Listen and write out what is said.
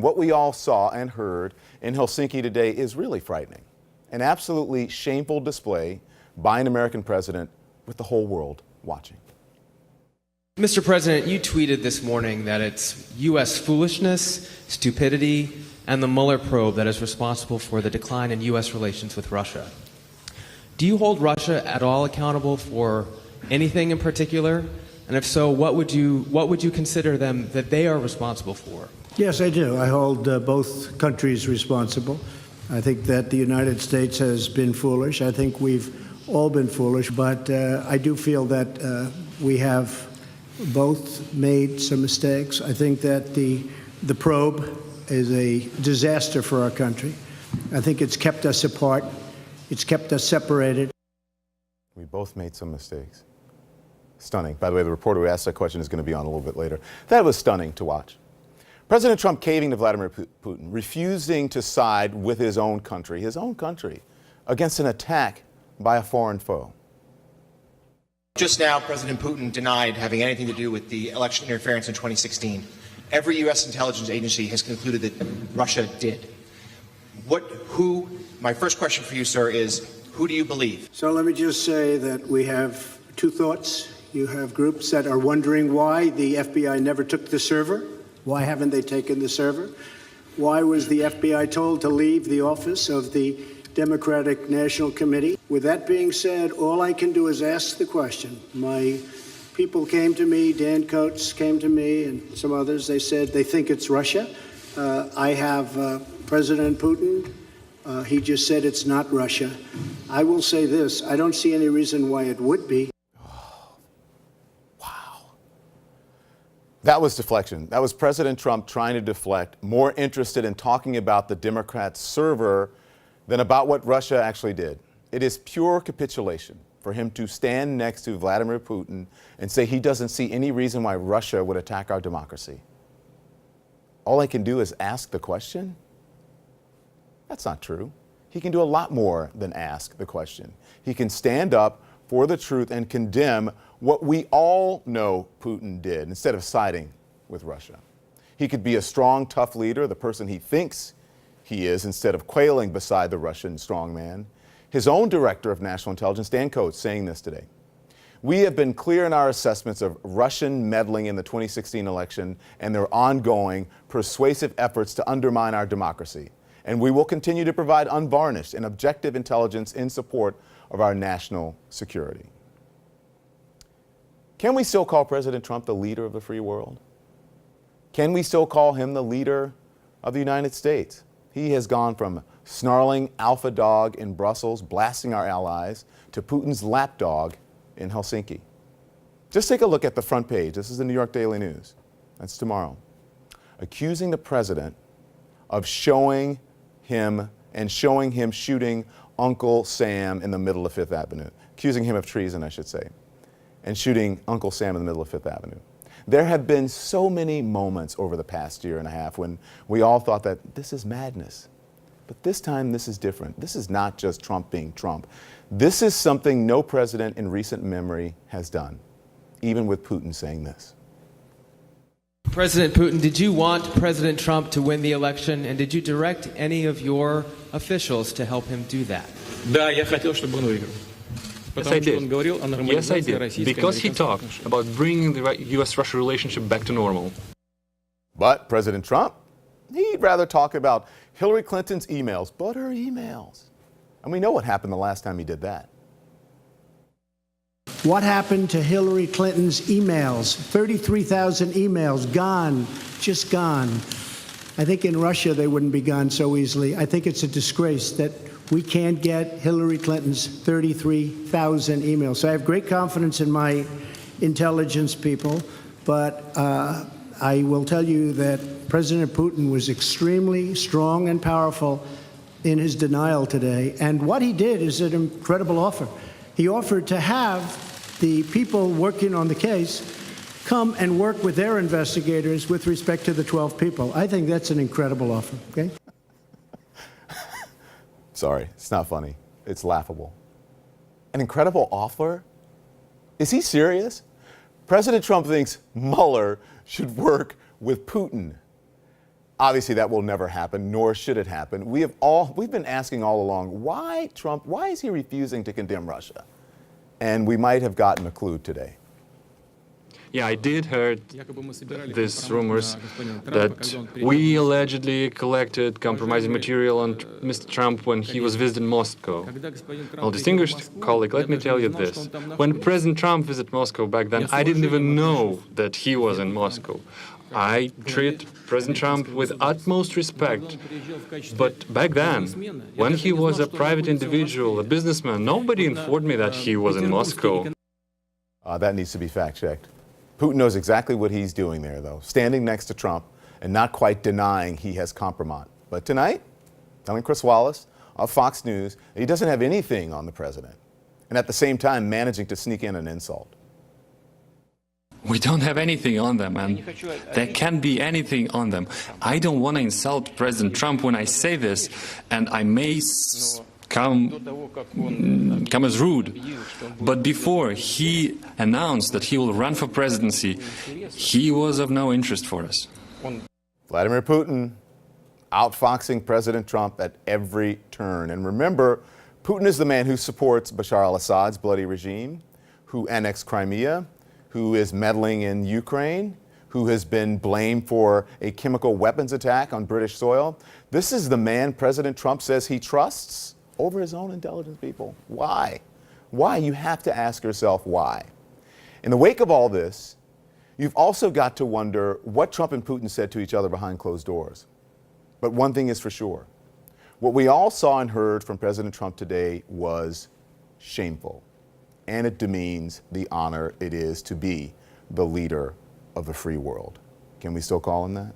what we all saw and heard in Helsinki today is really frightening. An absolutely shameful display by an American president with the whole world watching. Mr. President, you tweeted this morning that it's U.S. foolishness, stupidity, and the Mueller probe that is responsible for the decline in U.S. relations with Russia. Do you hold Russia at all accountable for anything in particular? And if so, what would you consider them that they are responsible for? Yes, I do. I hold both countries responsible. I think that the United States has been foolish. I think we've all been foolish, but I do feel that we have both made some mistakes. I think that the probe is a disaster for our country. I think it's kept us apart. It's kept us separated. We both made some mistakes. Stunning. By the way, the reporter who asked that question is going to be on a little bit later. That was stunning to watch. President Trump caving to Vladimir Putin, refusing to side with his own country, against an attack by a foreign foe. Just now, President Putin denied having anything to do with the election interference in 2016. Every U.S. intelligence agency has concluded that Russia did. My first question for you, sir, is who do you believe? So let me just say that we have two thoughts. You have groups that are wondering why the FBI never took the server. Why haven't they taken the server? Why was the FBI told to leave the office of the Democratic National Committee? With that being said, all I can do is ask the question. My people came to me, Dan Coates came to me, and some others. They said they think it's Russia. I have President Putin. He just said it's not Russia. I will say this. I don't see any reason why it would be. That was deflection. That was President Trump trying to deflect, more interested in talking about the Democrats' server than about what Russia actually did. It is pure capitulation for him to stand next to Vladimir Putin and say he doesn't see any reason why Russia would attack our democracy. All I can do is ask the question? That's not true. He can do a lot more than ask the question. He can stand up for the truth and condemn what we all know Putin did instead of siding with Russia. He could be a strong, tough leader, the person he thinks he is, instead of quailing beside the Russian strongman. His own director of national intelligence, Dan Coates, saying this today. We have been clear in our assessments of Russian meddling in the 2016 election and their ongoing persuasive efforts to undermine our democracy. And we will continue to provide unvarnished and objective intelligence in support of our national security. Can we still call President Trump the leader of the free world? Can we still call him the leader of the United States? He has gone from snarling alpha dog in Brussels, blasting our allies, to Putin's lapdog in Helsinki. Just take a look at the front page. This is the New York Daily News. That's tomorrow. Accusing the president of showing him shooting Uncle Sam in the middle of Fifth Avenue. Accusing him of treason, I should say. And shooting Uncle Sam in the middle of Fifth Avenue. There have been so many moments over the past year and a half when we all thought that this is madness. But this time, this is different. This is not just Trump being Trump. This is something no president in recent memory has done, even with Putin saying this. President Putin, did you want President Trump to win the election, and did you direct any of your officials to help him do that? Yes, I did. Yes, I did. Because he talked about bringing the U.S.-Russia relationship back to normal. But President Trump, he'd rather talk about Hillary Clinton's emails, but her emails. And we know what happened the last time he did that. What happened to Hillary Clinton's emails? 33,000 emails gone, just gone. I think in Russia they wouldn't be gone so easily. I think it's a disgrace that we can't get Hillary Clinton's 33,000 emails. So I have great confidence in my intelligence people, but I will tell you that President Putin was extremely strong and powerful in his denial today. And what he did is an incredible offer. He offered to have the people working on the case come and work with their investigators with respect to the 12 people. I think that's an incredible offer, okay? Sorry, it's not funny. It's laughable. An incredible offer? Is he serious? President Trump thinks Mueller should work with Putin. Obviously, that will never happen, nor should it happen. We've been asking all along, why is he refusing to condemn Russia? And we might have gotten a clue today. Yeah, I did heard these rumors that we allegedly collected compromising material on Mr. Trump when he was visiting Moscow. Well, distinguished colleague, let me tell you this. When President Trump visited Moscow back then, I didn't even know that he was in Moscow. I treat President Trump with utmost respect. But back then, when he was a private individual, a businessman, nobody informed me that he was in Moscow. That needs to be fact-checked. Putin knows exactly what he's doing there, though, standing next to Trump and not quite denying he has compromised. But tonight, telling Chris Wallace of Fox News that he doesn't have anything on the president, and at the same time managing to sneak in an insult. We don't have anything on them, and there can't be anything on them. I don't want to insult President Trump when I say this, and I may come as rude. But before he announced that he will run for presidency, he was of no interest for us. Vladimir Putin outfoxing President Trump at every turn. And remember, Putin is the man who supports Bashar al-Assad's bloody regime, who annexed Crimea, who is meddling in Ukraine, who has been blamed for a chemical weapons attack on British soil. This is the man President Trump says he trusts over his own intelligence people. Why? Why? You have to ask yourself why. In the wake of all this, you've also got to wonder what Trump and Putin said to each other behind closed doors. But one thing is for sure. What we all saw and heard from President Trump today was shameful. And it demeans the honor it is to be the leader of the free world. Can we still call him that?